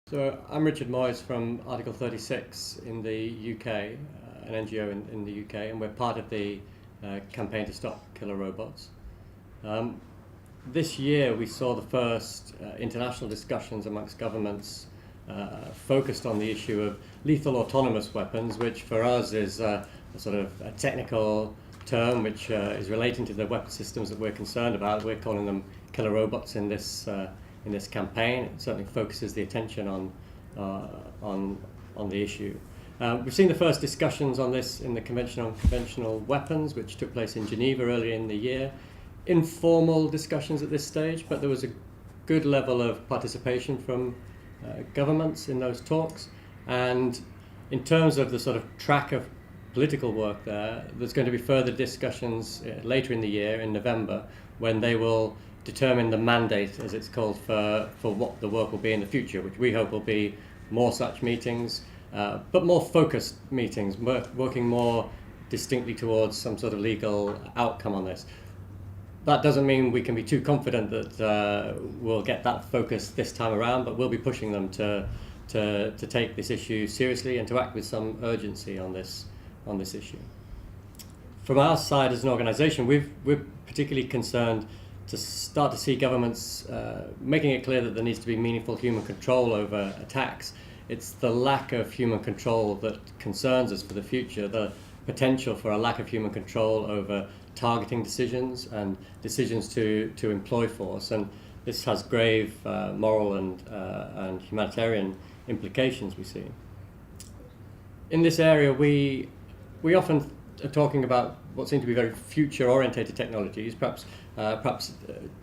So I'm Richard Moyes from Article 36 in the UK, an NGO in the UK, and we're part of the campaign to stop killer robots. This year we saw the first international discussions amongst governments focused on the issue of lethal autonomous weapons, which for us is a sort of a technical term which is relating to the weapon systems that we're concerned about. We're calling them killer robots in this campaign. It certainly focuses the attention on the issue. We've seen the first discussions on this in the Convention on Conventional Weapons, which took place in Geneva earlier in the year. Informal discussions at this stage, but there was a good level of participation from governments in those talks. And in terms of the sort of track of political work there's going to be further discussions later in the year, in November, when they will determine the mandate, as it's called, for what the work will be in the future, which we hope will be more such meetings, but more focused meetings, working more distinctly towards some sort of legal outcome on this. That doesn't mean we can be too confident that we'll get that focus this time around, but we'll be pushing them to take this issue seriously and to act with some urgency on this issue. From our side as an organisation, we're particularly concerned to start to see governments making it clear that there needs to be meaningful human control over attacks. It's the lack of human control that concerns us for the future, the potential for a lack of human control over targeting decisions and decisions to employ force. And this has grave moral and humanitarian implications, we see. In this area, we often are talking about what seem to be very future-orientated technologies, perhaps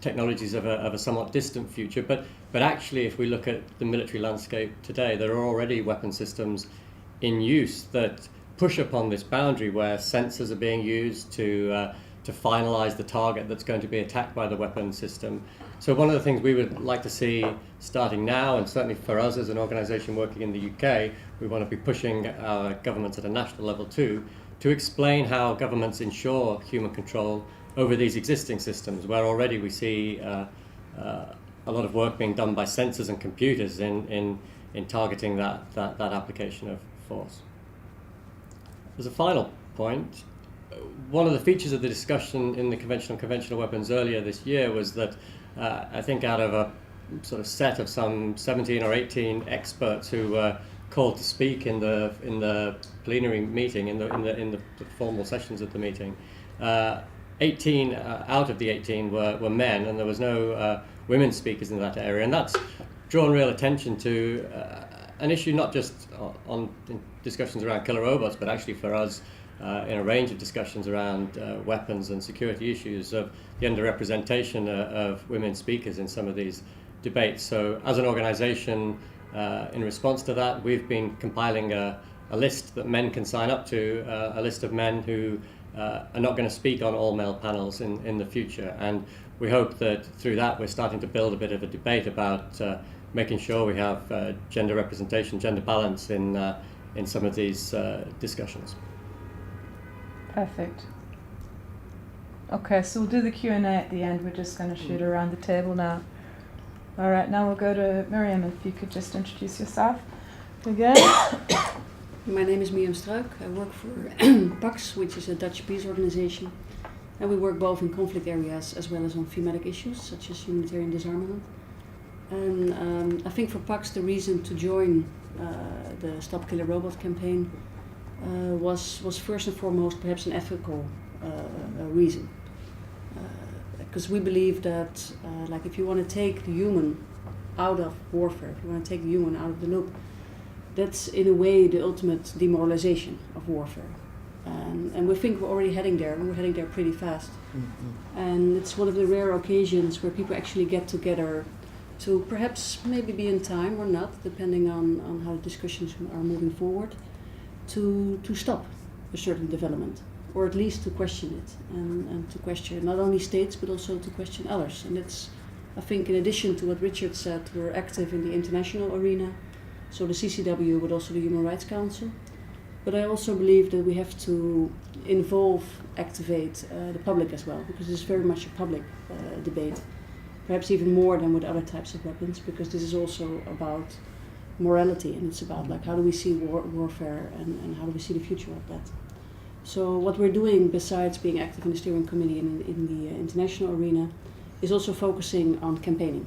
technologies of a somewhat distant future, but actually, if we look at the military landscape today, there are already weapon systems in use that push upon this boundary where sensors are being used to finalize the target that's going to be attacked by the weapon system. So one of the things we would like to see starting now, and certainly for us as an organisation working in the UK, we want to be pushing our governments at a national level too, to explain how governments ensure human control over these existing systems, where already we see a lot of work being done by sensors and computers in targeting that application of force. As a final point, one of the features of the discussion in the Convention on Conventional Weapons earlier this year was that I think out of a sort of set of some 17 or 18 experts who were called to speak in the plenary meeting, in the formal sessions of the meeting, 18 out of the 18 were men, and there was no women speakers in that area, and that's drawn real attention to an issue not just in discussions around killer robots, but actually for us in a range of discussions around weapons and security issues, of the underrepresentation of women speakers in some of these debates. So as an organisation, in response to that, we've been compiling a list that men can sign up to, a list of men who are not going to speak on all male panels in the future. And we hope that through that we're starting to build a bit of a debate about making sure we have gender representation, gender balance in some of these discussions. Perfect. Okay, so we'll do the Q&A at the end. We're just going to shoot around the table now. All right, now we'll go to Miriam, if you could just introduce yourself again. My name is Miriam Struik. I work for PAX, which is a Dutch peace organization. And we work both in conflict areas as well as on thematic issues, such as humanitarian disarmament. And I think for PAX, the reason to join the Stop Killer Robot campaign was first and foremost perhaps an ethical reason. Because we believe that like if you want to take the human out of warfare, if you want to take the human out of the loop, that's in a way the ultimate demoralization of warfare. And we think we're already heading there, and we're heading there pretty fast. Mm-hmm. And it's one of the rare occasions where people actually get together to perhaps maybe be in time or not, depending on how the discussions are moving forward, to stop a certain development, or at least to question it, and to question not only states but also to question others. And it's, I think, in addition to what Richard said, we're active in the international arena, so the CCW but also the Human Rights Council. But I also believe that we have to activate the public as well, because it's very much a public debate, perhaps even more than with other types of weapons, because this is also about morality, and it's about like how do we see warfare and how do we see the future of that. So what we're doing, besides being active in the steering committee and in the international arena, is also focusing on campaigning.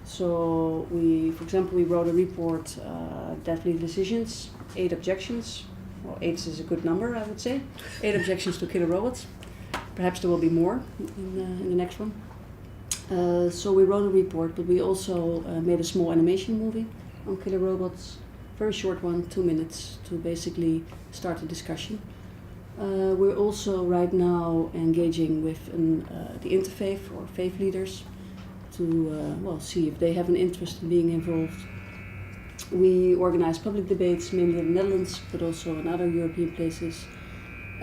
So for example, we wrote a report, Deadly Decisions, 8 objections. Well, 8 is a good number, I would say. 8 objections to killer robots. Perhaps there will be more in the next one. So we wrote a report, but we also made a small animation movie on killer robots. Very short one, 2 minutes, to basically start a discussion. We're also right now engaging with the interfaith or faith leaders to see if they have an interest in being involved. We organize public debates, mainly in the Netherlands, but also in other European places.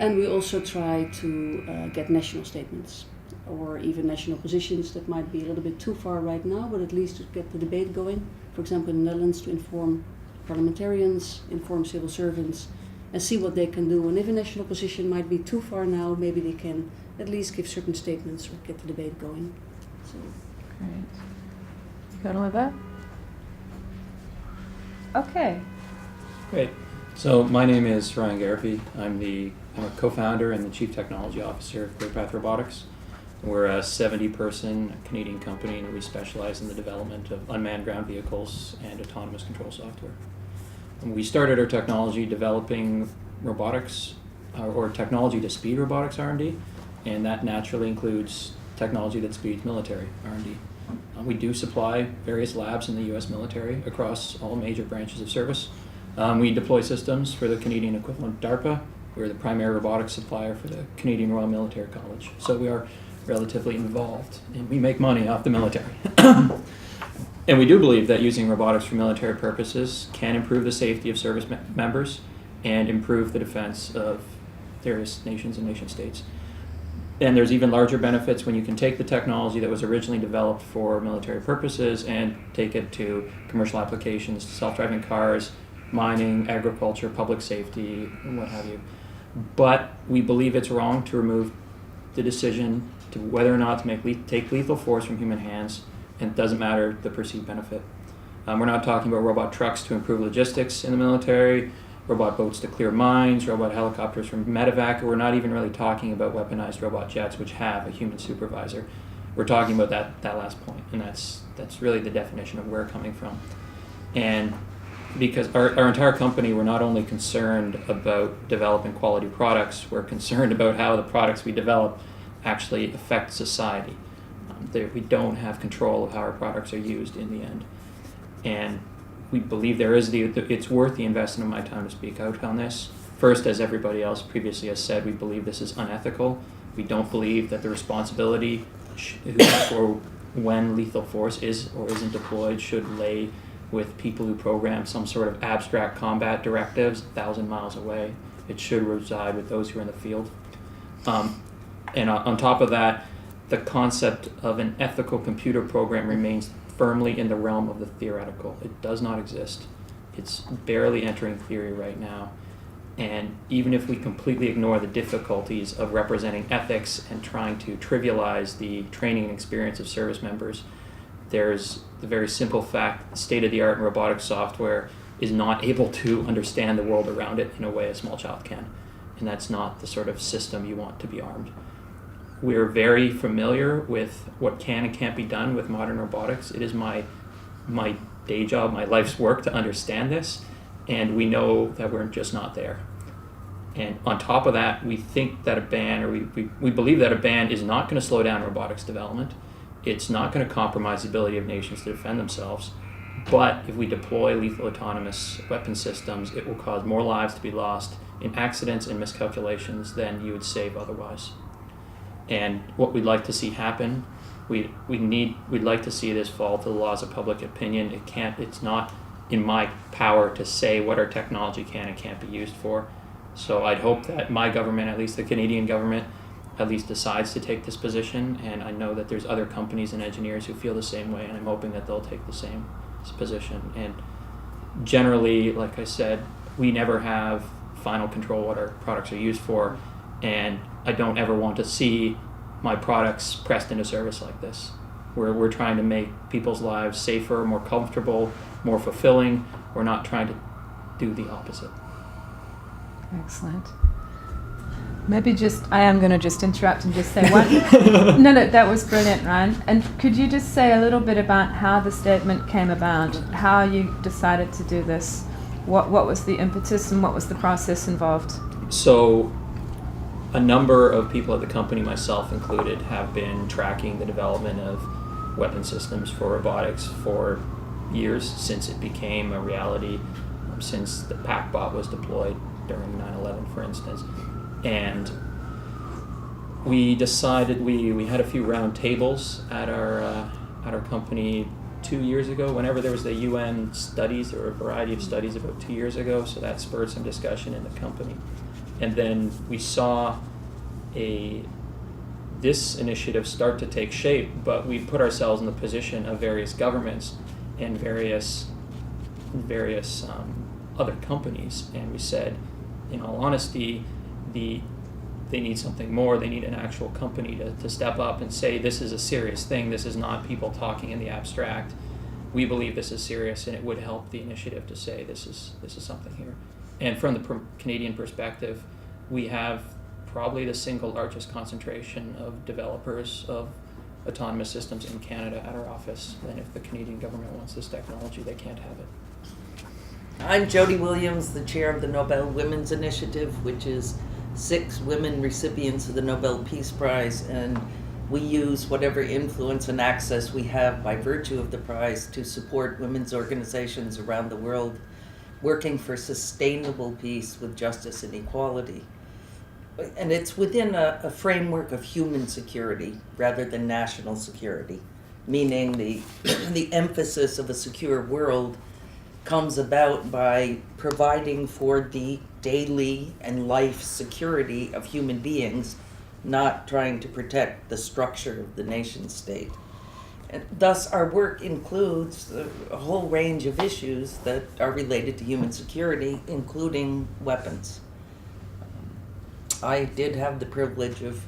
And we also try to get national statements or even national positions that might be a little bit too far right now, but at least to get the debate going. For example, in the Netherlands, to inform parliamentarians, inform civil servants, and see what they can do. And if a national position might be too far now, maybe they can at least give certain statements or get the debate going. So. Great. You going with that? Okay. Great. So my name is Ryan Garapi. I'm a co-founder and the Chief Technology Officer of ClearPath Robotics. We're a 70-person Canadian company, and we specialize in the development of unmanned ground vehicles and autonomous control software. And we started our technology developing robotics, or technology to speed robotics R&D, and that naturally includes technology that speeds military R&D. We do supply various labs in the U.S. military across all major branches of service. We deploy systems for the Canadian equivalent DARPA. We're the primary robotics supplier for the Canadian Royal Military College. So we are relatively involved, and we make money off the military. And we do believe that using robotics for military purposes can improve the safety of service members and improve the defense of various nations and nation states. And there's even larger benefits when you can take the technology that was originally developed for military purposes and take it to commercial applications, self-driving cars, mining, agriculture, public safety, and what have you. But we believe it's wrong to remove the decision to whether or not to take lethal force from human hands, and it doesn't matter the perceived benefit. We're not talking about robot trucks to improve logistics in the military, robot boats to clear mines, robot helicopters from medevac. We're not even really talking about weaponized robot jets, which have a human supervisor. We're talking about that last point, and that's really the definition of where we're coming from. And because our entire company, we're not only concerned about developing quality products, we're concerned about how the products we develop actually affect society. We don't have control of how our products are used in the end. And we believe it's worth the investment of my time to speak out on this. First, as everybody else previously has said, we believe this is unethical. We don't believe that the responsibility for when lethal force is or isn't deployed should lay with people who program some sort of abstract combat directives 1,000 miles away. It should reside with those who are in the field. And on top of that, the concept of an ethical computer program remains firmly in the realm of the theoretical. It does not exist. It's barely entering theory right now. And even if we completely ignore the difficulties of representing ethics and trying to trivialize the training and experience of service members, there's the very simple fact that state-of-the-art in robotic software is not able to understand the world around it in a way a small child can. And that's not the sort of system you want to be armed. We're very familiar with what can and can't be done with modern robotics. It is my day job, my life's work to understand this, and we know that we're just not there. And on top of that, we think that a ban, or we believe that a ban is not going to slow down robotics development. It's not going to compromise the ability of nations to defend themselves. But if we deploy lethal autonomous weapon systems, it will cause more lives to be lost in accidents and miscalculations than you would save otherwise. And what we'd like to see happen, we'd like to see this fall to the laws of public opinion. It's not in my power to say what our technology can and can't be used for. So I'd hope that my government, at least the Canadian government, at least decides to take this position. And I know that there's other companies and engineers who feel the same way, and I'm hoping that they'll take the same position. And generally, like I said, we never have final control what our products are used for, and I don't ever want to see my products pressed into service like this. We're trying to make people's lives safer, more comfortable, more fulfilling. We're not trying to do the opposite. Excellent. Maybe I am going to just interrupt and just say one. No, that was brilliant, Ryan. And could you just say a little bit about how the statement came about, how you decided to do this? What was the impetus and what was the process involved? So a number of people at the company, myself included, have been tracking the development of weapon systems for robotics for years, since it became a reality, since the PackBot was deployed during 9/11, for instance. And we decided, we had a few round tables at our company 2 years ago. Whenever there was the UN studies, there were a variety of studies about 2 years ago, so that spurred some discussion in the company. And then we saw this initiative start to take shape, but we put ourselves in the position of various governments and various other companies, and we said, in all honesty, they need something more. They need an actual company to step up and say, this is a serious thing. This is not people talking in the abstract. We believe this is serious, and it would help the initiative to say this is something here. And from the Canadian perspective, we have probably the single largest concentration of developers of autonomous systems in Canada at our office. And if the Canadian government wants this technology, they can't have it. I'm Jody Williams, the chair of the Nobel Women's Initiative, which is 6 women recipients of the Nobel Peace Prize, and we use whatever influence and access we have by virtue of the prize to support women's organizations around the world working for sustainable peace with justice and equality. And it's within a framework of human security rather than national security, meaning the emphasis of a secure world comes about by providing for the daily and life security of human beings, not trying to protect the structure of the nation state. And thus, our work includes a whole range of issues that are related to human security, including weapons. I did have the privilege of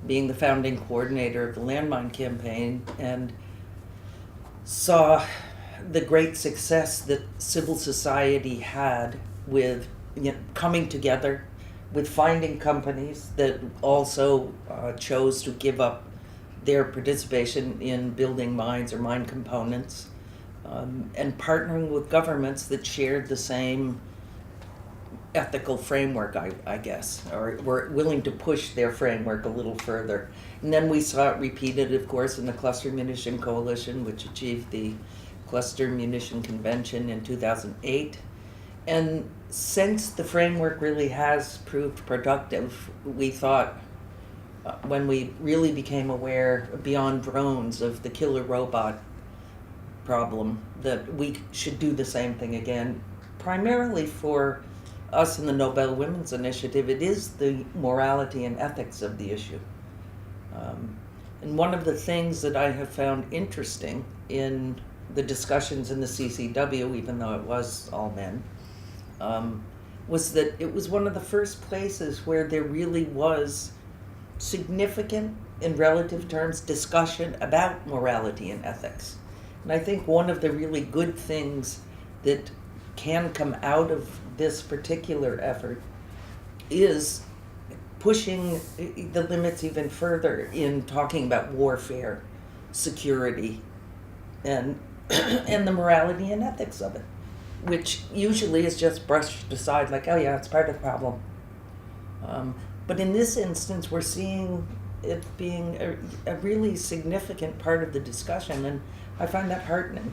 being the founding coordinator of the landmine campaign and saw the great success that civil society had with coming together, with finding companies that also chose to give up their participation in building mines or mine components, and partnering with governments that shared the same ethical framework, I guess, or were willing to push their framework a little further. And then we saw it repeated, of course, in the Cluster Munition Coalition, which achieved the Cluster Munition Convention in 2008. And since the framework really has proved productive, we thought, when we really became aware beyond drones of the killer robot problem, that we should do the same thing again. Primarily for us in the Nobel Women's Initiative, it is the morality and ethics of the issue. And one of the things that I have found interesting in the discussions in the CCW, even though it was all men, was that it was one of the first places where there really was significant, in relative terms, discussion about morality and ethics. And I think one of the really good things that can come out of this particular effort is pushing the limits even further in talking about warfare, security, and and the morality and ethics of it, which usually is just brushed aside like, oh yeah, it's part of the problem. But in this instance, we're seeing it being a really significant part of the discussion, and I find that heartening.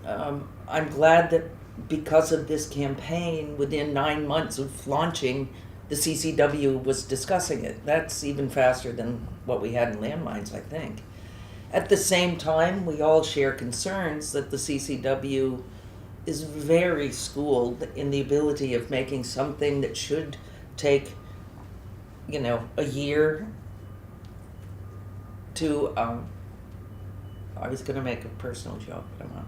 I'm glad that because of this campaign, within 9 months of launching, the CCW was discussing it. That's even faster than what we had in landmines, I think. At the same time, we all share concerns that the CCW is very schooled in the ability of making something that should take, a year to, I was going to make a personal joke, but I'm not.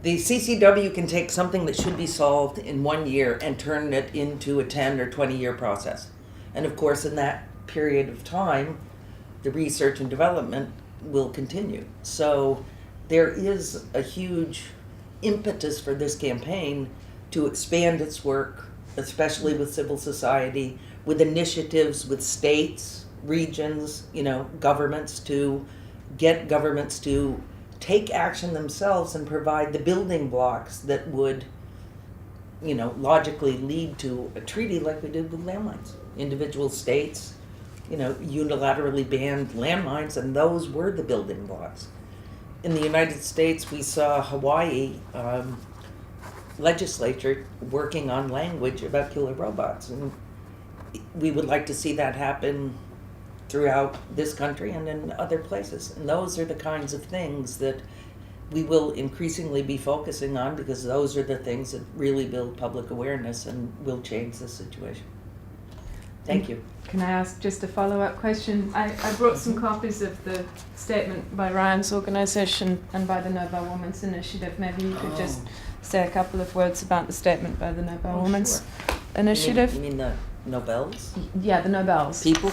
The CCW can take something that should be solved in 1 year and turn it into a 10 or 20-year process. And of course, in that period of time, the research and development will continue. So there is a huge impetus for this campaign to expand its work, especially with civil society, with initiatives with states, regions, governments, to get governments to take action themselves and provide the building blocks that would, logically lead to a treaty like we did with landmines. Individual states, unilaterally banned landmines, and those were the building blocks. In the United States, we saw Hawaii legislature working on language about killer robots, and we would like to see that happen throughout this country and in other places. And those are the kinds of things that we will increasingly be focusing on, because those are the things that really build public awareness and will change the situation. Thank you. Can I ask just a follow-up question? I brought some copies of the statement by Ryan's organisation and by the Nobel Women's Initiative. Maybe you could just say a couple of words about the statement by the Nobel Women's Initiative. You mean the Nobels? Yeah, the Nobels. People?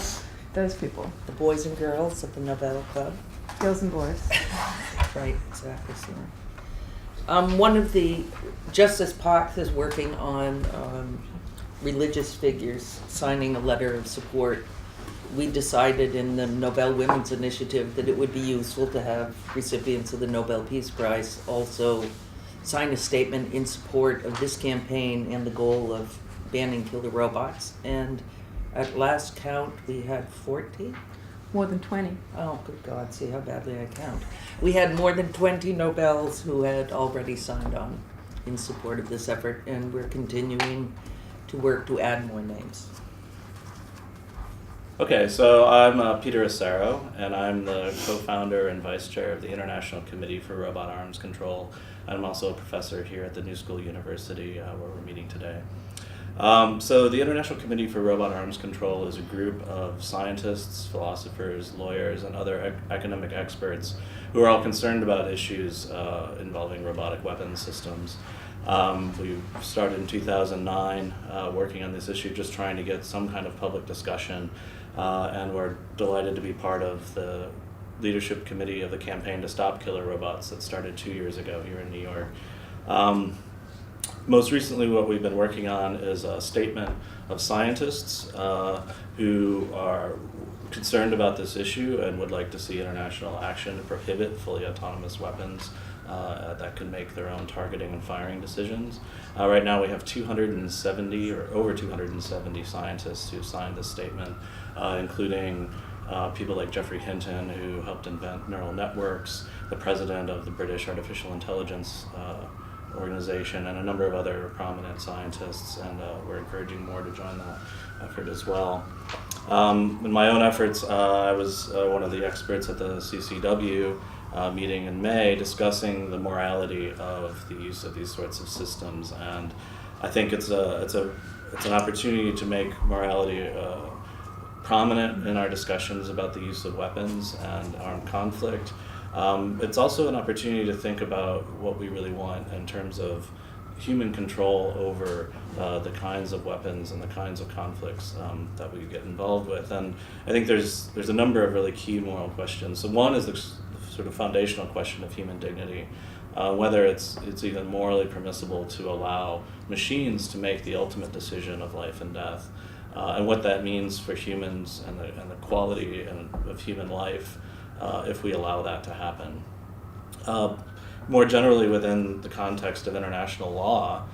Those people. The boys and girls of the Nobel Club? Girls and boys. Right, exactly. So. One of the, Justice Parks is working on religious figures signing a letter of support. We decided in the Nobel Women's Initiative that it would be useful to have recipients of the Nobel Peace Prize also sign a statement in support of this campaign and the goal of banning killer robots. And at last count, we had 40. More than 20. Oh, good God, see how badly I count. We had more than 20 Nobels who had already signed on in support of this effort, and we're continuing to work to add more names. Okay, so I'm Peter Acero, and I'm the co-founder and vice chair of the International Committee for Robot Arms Control. I'm also a professor here at the New School University where we're meeting today. So the International Committee for Robot Arms Control is a group of scientists, philosophers, lawyers, and other academic experts who are all concerned about issues involving robotic weapons systems. We started in 2009 working on this issue, just trying to get some kind of public discussion, and we're delighted to be part of the leadership committee of the Campaign to Stop Killer Robots that started 2 years ago here in New York. Most recently, what we've been working on is a statement of scientists who are concerned about this issue and would like to see international action to prohibit fully autonomous weapons that can make their own targeting and firing decisions. Right now we have 270 or over 270 scientists who signed this statement, including people like Geoffrey Hinton, who helped invent neural networks, the president of the British Artificial Intelligence organization, and a number of other prominent scientists, and we're encouraging more to join that effort as well. In my own efforts, I was one of the experts at the CCW meeting in May discussing the morality of the use of these sorts of systems, and I think it's an opportunity to make morality prominent in our discussions about the use of weapons and armed conflict. It's also an opportunity to think about what we really want in terms of human control over the kinds of weapons and the kinds of conflicts that we get involved with. And I think there's a number of really key moral questions. So one is the sort of foundational question of human dignity, whether it's even morally permissible to allow machines to make the ultimate decision of life and death, and what that means for humans and the quality of human life if we allow that to happen. More generally, within the context of international law,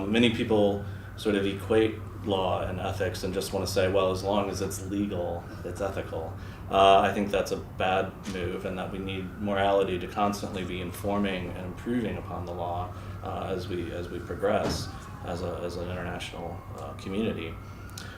many people sort of equate law and ethics and just want to say, well, as long as it's legal, it's ethical. I think that's a bad move, and that we need morality to constantly be informing and improving upon the law as we progress as an international community.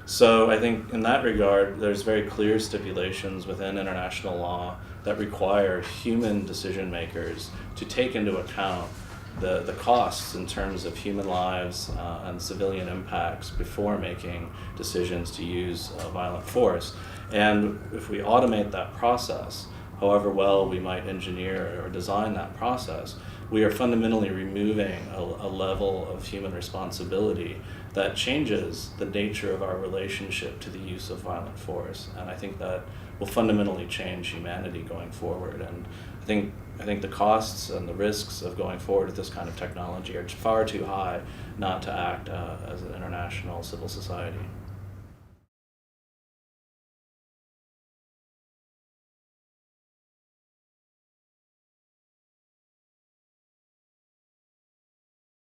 So I think in that regard, there's very clear stipulations within international law that require human decision makers to take into account the costs in terms of human lives and civilian impacts before making decisions to use violent force. And if we automate that process, however well we might engineer or design that process, we are fundamentally removing a level of human responsibility that changes the nature of our relationship to the use of violent force. And I think that will fundamentally change humanity going forward. And I think the costs and the risks of going forward with this kind of technology are far too high not to act as an international civil society.